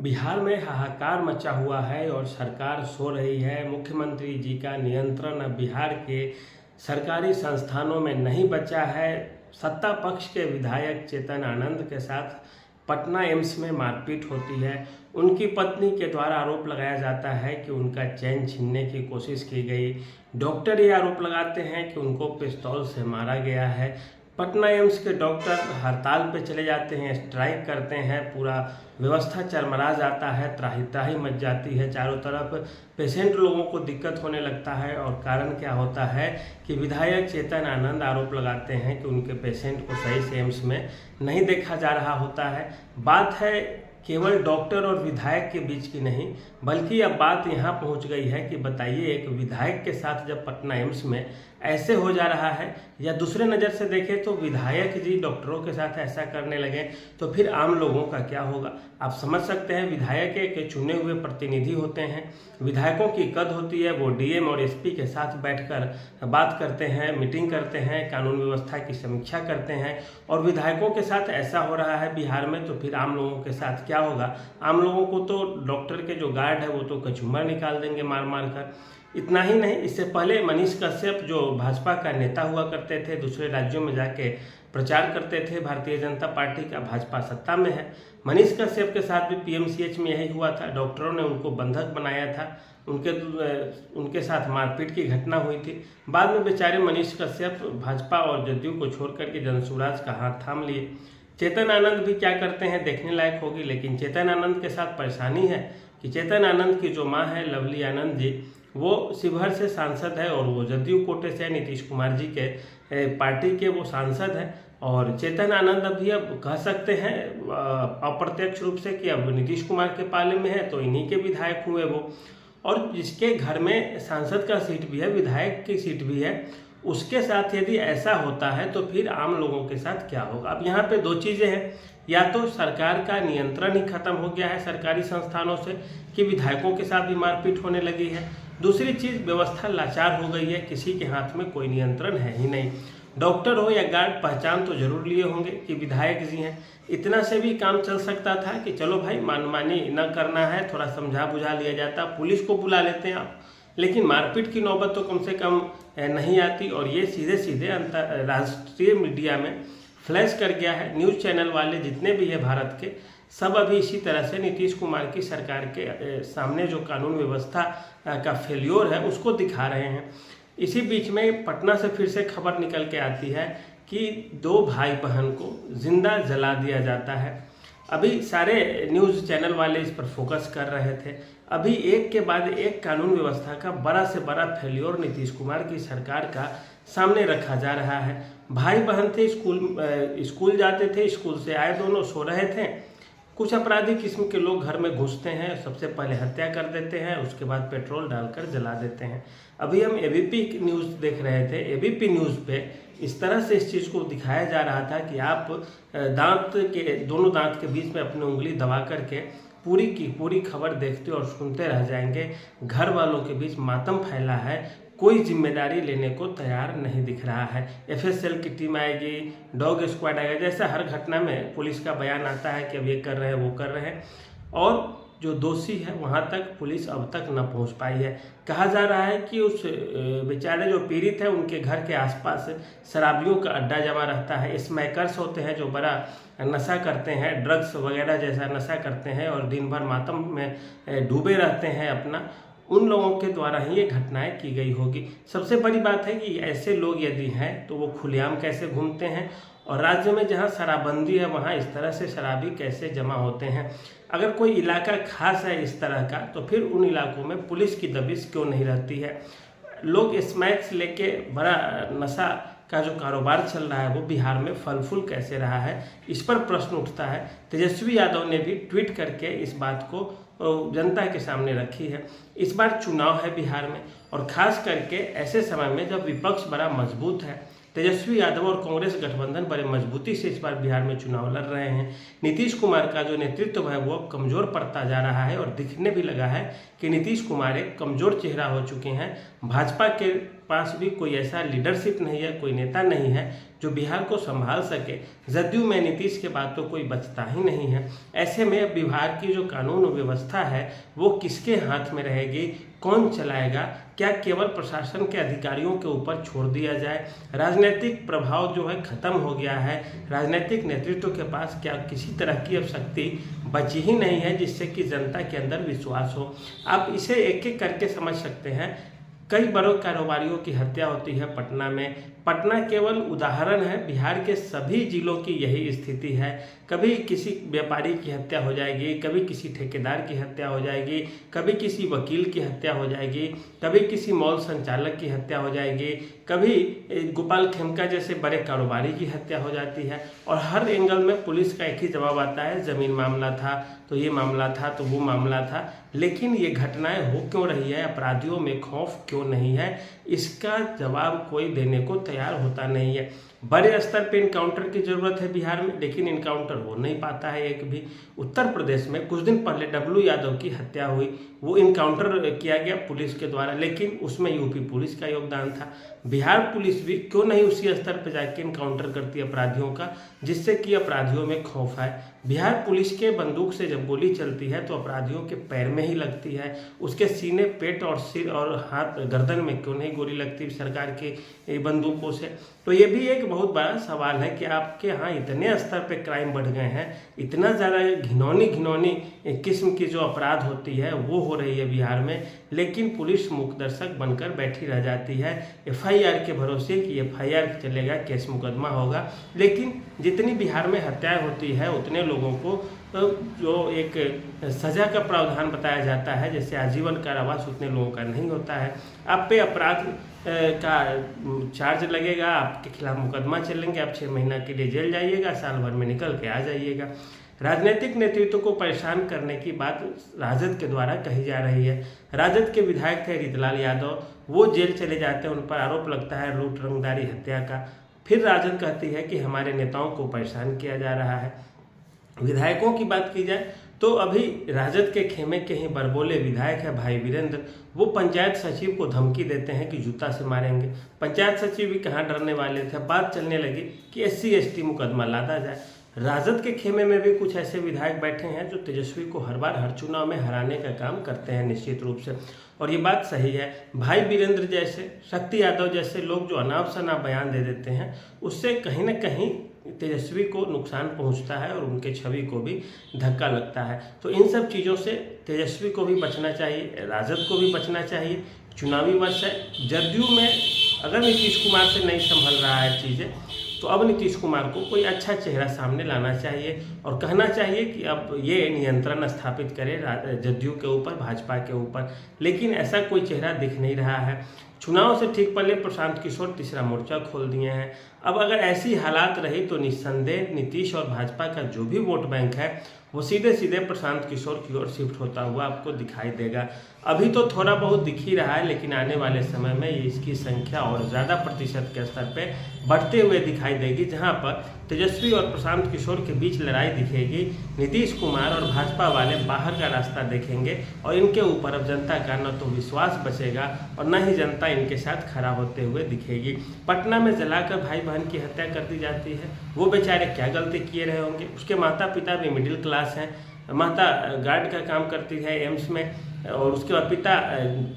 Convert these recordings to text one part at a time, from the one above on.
बिहार में हाहाकार मचा हुआ है और सरकार सो रही है। मुख्यमंत्री जी का नियंत्रण अब बिहार के सरकारी संस्थानों में नहीं बचा है। सत्ता पक्ष के विधायक चेतन आनंद के साथ पटना एम्स में मारपीट होती है। उनकी पत्नी के द्वारा आरोप लगाया जाता है कि उनका चैन छीनने की कोशिश की गई। डॉक्टर ये आरोप लगाते हैं कि उनको पिस्तौल से मारा गया है। पटना एम्स के डॉक्टर हड़ताल पे चले जाते हैं, स्ट्राइक करते हैं, पूरा व्यवस्था चरमरा जाता है, त्राही त्राही मच जाती है। चारों तरफ पेशेंट लोगों को दिक्कत होने लगता है और कारण क्या होता है कि विधायक चेतन आनंद आरोप लगाते हैं कि उनके पेशेंट को सही से एम्स में नहीं देखा जा रहा होता है। बात है केवल डॉक्टर और विधायक के बीच की नहीं, बल्कि अब बात यहाँ पहुँच गई है कि बताइए, एक विधायक के साथ जब पटना एम्स में ऐसे हो जा रहा है, या दूसरे नज़र से देखें तो विधायक जी डॉक्टरों के साथ ऐसा करने लगे तो फिर आम लोगों का क्या होगा। आप समझ सकते हैं, विधायक के चुने हुए प्रतिनिधि होते हैं। विधायकों की कद होती है, वो डीएम और एसपी के साथ बैठकर बात करते हैं, मीटिंग करते हैं, कानून व्यवस्था की समीक्षा करते हैं। और विधायकों के साथ ऐसा हो रहा है बिहार में, तो फिर आम लोगों के साथ क्या होगा। आम लोगों को तो डॉक्टर के जो गार्ड है वो तो कचूमर निकाल देंगे मार मार कर। इतना ही नहीं, इससे पहले मनीष कश्यप जो भाजपा का नेता हुआ करते थे, दूसरे राज्यों में जाके प्रचार करते थे भारतीय जनता पार्टी का, भाजपा सत्ता में है। मनीष कश्यप के साथ भी पीएमसीएच में यही हुआ था। डॉक्टरों ने उनको बंधक बनाया था, उनके साथ मारपीट की घटना हुई थी। बाद में बेचारे मनीष कश्यप भाजपा और जदयू को छोड़ करके जनसुराज का हाथ थाम लिए। चेतन आनंद भी क्या करते हैं देखने लायक होगी। लेकिन चेतन आनंद के साथ परेशानी है कि चेतन आनंद की जो माँ है लवली आनंद जी, वो शिवहर से सांसद है और वो जदयू कोटे से नीतीश कुमार जी के पार्टी के वो सांसद हैं। और चेतन आनंद अभी अब कह सकते हैं अप्रत्यक्ष रूप से कि अब नीतीश कुमार के पाले में है, तो इन्हीं के विधायक हुए वो। और जिसके घर में सांसद का सीट भी है, विधायक की सीट भी है, उसके साथ यदि ऐसा होता है तो फिर आम लोगों के साथ क्या होगा। अब यहाँ पे दो चीज़ें हैं, या तो सरकार का नियंत्रण ही खत्म हो गया है सरकारी संस्थानों से कि विधायकों के साथ भी मारपीट होने लगी है। दूसरी चीज़, व्यवस्था लाचार हो गई है, किसी के हाथ में कोई नियंत्रण है ही नहीं। डॉक्टर हो या गार्ड पहचान तो जरूर लिए होंगे कि विधायक जी हैं। इतना से भी काम चल सकता था कि चलो भाई मनमानी न करना है, थोड़ा समझा बुझा लिया जाता, पुलिस को बुला लेते हैं आप। लेकिन मारपीट की नौबत तो कम से कम नहीं आती। और ये सीधे सीधे अंतर्राष्ट्रीय मीडिया में फ्लैश कर गया है। न्यूज़ चैनल वाले जितने भी है भारत के, सब अभी इसी तरह से नीतीश कुमार की सरकार के सामने जो कानून व्यवस्था का फेल्योर है उसको दिखा रहे हैं। इसी बीच में पटना से फिर से खबर निकल के आती है कि दो भाई बहन को जिंदा जला दिया जाता है। अभी सारे न्यूज़ चैनल वाले इस पर फोकस कर रहे थे। अभी एक के बाद एक कानून व्यवस्था का बड़ा से बड़ा फेल्योर नीतीश कुमार की सरकार का सामने रखा जा रहा है। भाई बहन थे, स्कूल जाते थे, स्कूल से आए, दोनों सो रहे थे। कुछ अपराधी किस्म के लोग घर में घुसते हैं, सबसे पहले हत्या कर देते हैं, उसके बाद पेट्रोल डालकर जला देते हैं। अभी हम एबीपी न्यूज़ देख रहे थे, एबीपी न्यूज़ पे इस तरह से इस चीज़ को दिखाया जा रहा था कि आप दोनों दांत के बीच में अपनी उंगली दबा करके पूरी की पूरी खबर देखते और सुनते रह जाएंगे। घर वालों के बीच मातम फैला है, कोई जिम्मेदारी लेने को तैयार नहीं दिख रहा है। एफएसएल की टीम आएगी, डॉग स्क्वाड आएगा, जैसा हर घटना में पुलिस का बयान आता है कि अब ये कर रहे हैं, वो कर रहे हैं। और जो दोषी है वहाँ तक पुलिस अब तक न पहुँच पाई है। कहा जा रहा है कि उस बेचारे जो पीड़ित है उनके घर के आसपास शराबियों का अड्डा जमा रहता है। स्मैकर्स होते हैं जो बड़ा नशा करते हैं, ड्रग्स वगैरह जैसा नशा करते हैं और दिन भर मातम में डूबे रहते हैं अपना, उन लोगों के द्वारा ही ये घटनाएं की गई होगी। सबसे बड़ी बात है कि ऐसे लोग यदि हैं तो वो खुलेआम कैसे घूमते हैं, और राज्य में जहां शराबबंदी है वहां इस तरह से शराबी कैसे जमा होते हैं। अगर कोई इलाका खास है इस तरह का, तो फिर उन इलाकों में पुलिस की दबिश क्यों नहीं रहती है। लोग स्मैक्स लेके बड़ा नशा का जो कारोबार चल रहा है वो बिहार में फल फूल कैसे रहा है, इस पर प्रश्न उठता है। तेजस्वी यादव ने भी ट्वीट करके इस बात को जनता के सामने रखी है। इस बार चुनाव है बिहार में, और खास करके ऐसे समय में जब विपक्ष बड़ा मजबूत है। तेजस्वी यादव और कांग्रेस गठबंधन बड़े मजबूती से इस बार बिहार में चुनाव लड़ रहे हैं। नीतीश कुमार का जो नेतृत्व है वो अब कमजोर पड़ता जा रहा है, और दिखने भी लगा है कि नीतीश कुमार एक कमजोर चेहरा हो चुके हैं। भाजपा के पास भी कोई ऐसा लीडरशिप नहीं है, कोई नेता नहीं है जो बिहार को संभाल सके। जदयू में नीतीश के बाद तो कोई बचता ही नहीं है। ऐसे में अब बिहार की जो कानून व्यवस्था है वो किसके हाथ में रहेगी, कौन चलाएगा? क्या केवल प्रशासन के अधिकारियों के ऊपर छोड़ दिया जाए? राजनीतिक प्रभाव जो है खत्म हो गया है। राजनीतिक नेतृत्व के पास क्या किसी तरह की अब शक्ति बची ही नहीं है जिससे कि जनता के अंदर विश्वास हो। आप इसे एक एक करके समझ सकते हैं। कई बड़े कारोबारियों की हत्या होती है पटना में। पटना केवल उदाहरण है, बिहार के सभी जिलों की यही स्थिति है। कभी किसी व्यापारी की हत्या हो जाएगी, कभी किसी ठेकेदार की हत्या हो जाएगी, कभी किसी वकील की हत्या हो जाएगी, कभी किसी मॉल संचालक की हत्या हो जाएगी, कभी गोपाल खेमका जैसे बड़े कारोबारी की हत्या हो जाती है। और हर एंगल में पुलिस का एक ही जवाब आता है, ज़मीन मामला था तो ये मामला था तो वो मामला था। लेकिन ये घटनाएं हो क्यों रही है, अपराधियों में खौफ क्यों नहीं है, इसका जवाब कोई देने को तैयार होता नहीं है। बड़े स्तर पे इनकाउंटर की जरूरत है बिहार में, लेकिन इनकाउंटर हो नहीं पाता है एक भी। उत्तर प्रदेश में कुछ दिन पहले डब्लू यादव की हत्या हुई, वो इनकाउंटर किया गया पुलिस के द्वारा, लेकिन उसमें यूपी पुलिस का योगदान था। बिहार पुलिस भी क्यों नहीं उसी स्तर पर जाके इनकाउंटर करती है अपराधियों का, जिससे कि अपराधियों में खौफ है। बिहार पुलिस के बंदूक से जब गोली चलती है तो अपराधियों के पैर में ही लगती है, उसके सीने, पेट और सिर और हाथ, गर्दन में क्यों नहीं गोली लगती सरकार की बंदूकों से? तो ये भी एक बहुत बड़ा सवाल है कि आपके यहाँ इतने स्तर पे क्राइम बढ़ गए हैं, इतना ज़्यादा घिनौनी किस्म की जो अपराध होती है वो हो रही है बिहार में, लेकिन पुलिस मूकदर्शक बनकर बैठी रह जाती है एफआईआर के भरोसे कि एफआईआर चलेगा, केस मुकदमा होगा। लेकिन जितनी बिहार में हत्याएं होती है उतने लोगों को जो एक सज़ा का प्रावधान बताया जाता है, जैसे आजीवन कारावास, उतने लोगों का नहीं होता है। आप पे अपराध का चार्ज लगेगा, आपके खिलाफ मुकदमा चलेंगे, आप 6 महीना के लिए जेल जाइएगा, साल भर में निकल के आ जाइएगा। राजनीतिक नेतृत्व को परेशान करने की बात राजद के द्वारा कही जा रही है। राजद के विधायक थे रीतलाल यादव, वो जेल चले जाते हैं, उन पर आरोप लगता है लूट, रंगदारी, हत्या का। फिर राजद कहती है कि हमारे नेताओं को परेशान किया जा रहा है। विधायकों की बात की जाए तो अभी राजद के खेमे के ही बरबोले विधायक है भाई वीरेंद्र, वो पंचायत सचिव को धमकी देते हैं कि जूता से मारेंगे। पंचायत सचिव भी कहाँ डरने वाले थे, बात चलने लगी कि SC ST मुकदमा लादा जाए। राजद के खेमे में भी कुछ ऐसे विधायक बैठे हैं जो तेजस्वी को हर बार हर चुनाव में हराने का काम करते हैं निश्चित रूप से, और ये बात सही है। भाई वीरेंद्र जैसे, शक्ति यादव जैसे लोग जो अनाप शनाप बयान दे देते हैं, उससे कहीं ना कहीं तेजस्वी को नुकसान पहुंचता है और उनके छवि को भी धक्का लगता है। तो इन सब चीज़ों से तेजस्वी को भी बचना चाहिए, राजद को भी बचना चाहिए। चुनावी वर्ष है, जदयू में अगर नीतीश कुमार से नहीं संभल रहा है चीज़ें, तो अब नीतीश कुमार को कोई अच्छा चेहरा सामने लाना चाहिए और कहना चाहिए कि अब ये नियंत्रण स्थापित करे जदयू के ऊपर, भाजपा के ऊपर। लेकिन ऐसा कोई चेहरा दिख नहीं रहा है। चुनाव से ठीक पहले प्रशांत किशोर तीसरा मोर्चा खोल दिए हैं। अब अगर ऐसी हालात रही तो निस्संदेह नीतीश और भाजपा का जो भी वोट बैंक है वो सीधे सीधे प्रशांत किशोर की ओर शिफ्ट होता हुआ आपको दिखाई देगा। अभी तो थोड़ा बहुत दिख ही रहा है, लेकिन आने वाले समय में इसकी संख्या और ज़्यादा प्रतिशत के स्तर पे बढ़ते हुए दिखाई देगी, जहां पर तेजस्वी और प्रशांत किशोर के बीच लड़ाई दिखेगी। नीतीश कुमार और भाजपा वाले बाहर का रास्ता देखेंगे और इनके ऊपर अब जनता का न तो विश्वास बचेगा और न ही जनता इनके साथ खड़ा होते हुए दिखेगी। पटना में जलाकर भाई बहन की हत्या कर दी जाती है, वो बेचारे क्या गलती किए रहे होंगे? उसके माता पिता भी मिडिल क्लास हैं, माता गार्ड का काम करती है एम्स में और उसके बाद पिता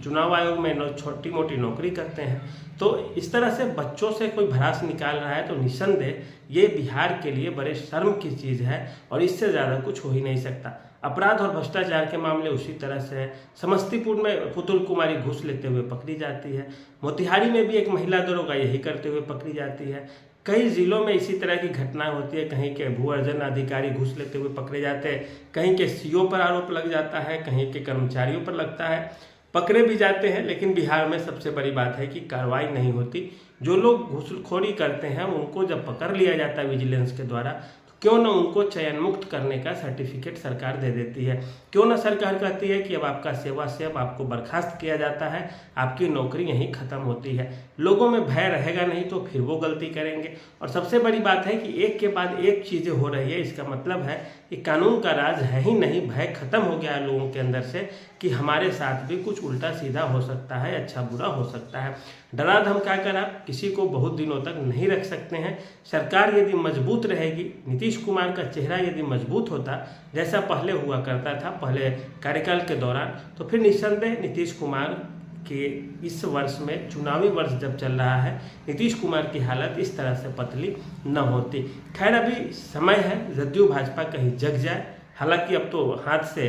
चुनाव आयोग में छोटी मोटी नौकरी करते हैं। तो इस तरह से बच्चों से कोई भड़ास निकाल रहा है तो निस्संदेह ये बिहार के लिए बड़े शर्म की चीज़ है और इससे ज़्यादा कुछ हो ही नहीं सकता। अपराध और भ्रष्टाचार के मामले उसी तरह से है। समस्तीपुर में पुतुल कुमारी घूस लेते हुए पकड़ी जाती है, मोतिहारी में भी एक महिला दरोगा यही करते हुए पकड़ी जाती है। कई जिलों में इसी तरह की घटनाएं होती है, कहीं के भू अर्जन अधिकारी घूस लेते हुए पकड़े जाते हैं, कहीं के CO पर आरोप लग जाता है, कहीं के कर्मचारियों पर लगता है, पकड़े भी जाते हैं। लेकिन बिहार में सबसे बड़ी बात है कि कार्रवाई नहीं होती। जो लोग घूसखोरी करते हैं उनको जब पकड़ लिया जाता है विजिलेंस के द्वारा, तो क्यों ना उनको चयन मुक्त करने का सर्टिफिकेट सरकार दे देती है। क्यों ना सरकार कहती है कि अब आपका सेवा से अब आपको बर्खास्त किया जाता है, आपकी नौकरी यहीं खत्म होती है। लोगों में भय रहेगा नहीं तो फिर वो गलती करेंगे। और सबसे बड़ी बात है कि एक के बाद एक चीज़ें हो रही है, इसका मतलब है कि कानून का राज है ही नहीं, भय खत्म हो गया है लोगों के अंदर से कि हमारे साथ भी कुछ उल्टा सीधा हो सकता है, अच्छा बुरा हो सकता है। डरा धमका कर आप किसी को बहुत दिनों तक नहीं रख सकते हैं। सरकार यदि मजबूत रहेगी, नीतीश कुमार का चेहरा यदि मजबूत होता जैसा पहले हुआ करता था पहले कार्यकाल के दौरान, तो फिर निस्संदेह नीतीश कुमार कि इस वर्ष में चुनावी वर्ष जब चल रहा है, नीतीश कुमार की हालत इस तरह से पतली न होती। खैर अभी समय है जदयू भाजपा कहीं जग जाए, हालांकि अब तो हाथ से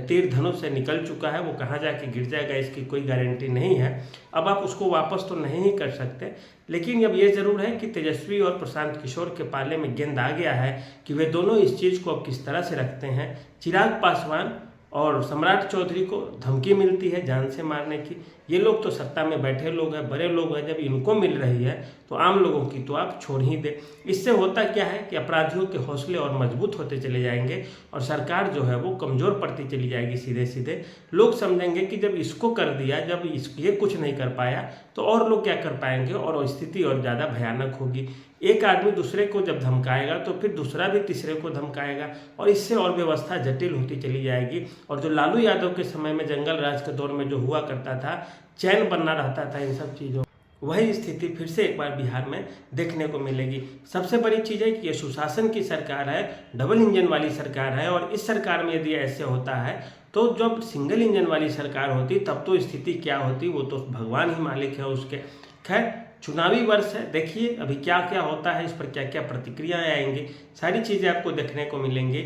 तीर धनुष से निकल चुका है, वो कहाँ जाके गिर जाएगा इसकी कोई गारंटी नहीं है। अब आप उसको वापस तो नहीं ही कर सकते, लेकिन अब ये जरूर है कि तेजस्वी और प्रशांत किशोर के पाले में गेंद आ गया है कि वे दोनों इस चीज़ को अब किस तरह से रखते हैं। चिराग पासवान और सम्राट चौधरी को धमकी मिलती है जान से मारने की। ये लोग तो सत्ता में बैठे लोग हैं, बड़े लोग हैं, जब इनको मिल रही है तो आम लोगों की तो आप छोड़ ही दे। इससे होता क्या है कि अपराधियों के हौसले और मजबूत होते चले जाएंगे और सरकार जो है वो कमज़ोर पड़ती चली जाएगी। सीधे सीधे लोग समझेंगे कि जब इसको कर दिया, जब ये कुछ नहीं कर पाया तो और लोग क्या कर पाएंगे, और स्थिति और ज़्यादा भयानक होगी। एक आदमी दूसरे को जब धमकाएगा तो फिर दूसरा भी तीसरे को धमकाएगा और इससे और व्यवस्था जटिल होती चली जाएगी। और जो लालू यादव के समय में जंगल राज के दौर में जो हुआ करता था, चैन बनना रहता था इन सब चीज़ों, वही स्थिति फिर से एक बार बिहार में देखने को मिलेगी। सबसे बड़ी चीज़ है कि ये सुशासन की सरकार है, डबल इंजन वाली सरकार है, और इस सरकार में यदि ऐसे होता है तो जब सिंगल इंजन वाली सरकार होती तब तो स्थिति क्या होती वो तो भगवान ही मालिक है उसके। खैर चुनावी वर्ष है, देखिए अभी क्या क्या होता है, इस पर क्या क्या प्रतिक्रियाएं आएंगी, सारी चीज़ें आपको देखने को मिलेंगी।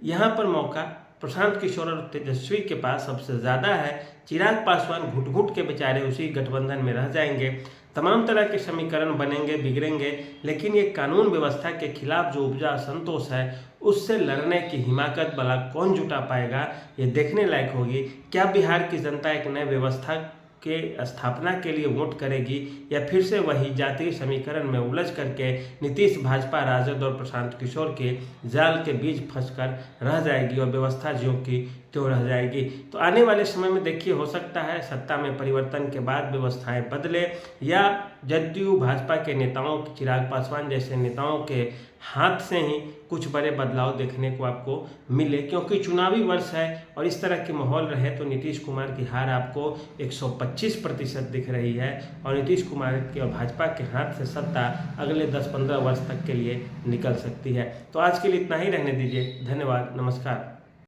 यहाँ पर मौका प्रशांत किशोर और तेजस्वी के पास सबसे ज़्यादा है। चिराग पासवान घुट घुट के बेचारे उसी गठबंधन में रह जाएंगे। तमाम तरह के समीकरण बनेंगे बिगड़ेंगे, लेकिन ये कानून व्यवस्था के खिलाफ जो उपजा असंतोष है उससे लड़ने की हिमाकत भला कौन जुटा पाएगा, ये देखने लायक होगी। क्या बिहार की जनता एक नए व्यवस्था के स्थापना के लिए वोट करेगी या फिर से वही जातीय समीकरण में उलझ करके नीतीश, भाजपा, राजद और प्रशांत किशोर के जाल के बीच फंसकर रह जाएगी और व्यवस्था ज्यों की त्यों रह जाएगी। तो आने वाले समय में देखिए हो सकता है सत्ता में परिवर्तन के बाद व्यवस्थाएं बदले या जदयू भाजपा के नेताओं, चिराग पासवान जैसे नेताओं के हाथ से ही कुछ बड़े बदलाव देखने को आपको मिले, क्योंकि चुनावी वर्ष है और इस तरह के माहौल रहे तो नीतीश कुमार की हार आपको 125% दिख रही है और नीतीश कुमार के और भाजपा के हाथ से सत्ता अगले 10-15 वर्ष तक के लिए निकल सकती है। तो आज के लिए इतना ही रहने दीजिए। धन्यवाद, नमस्कार।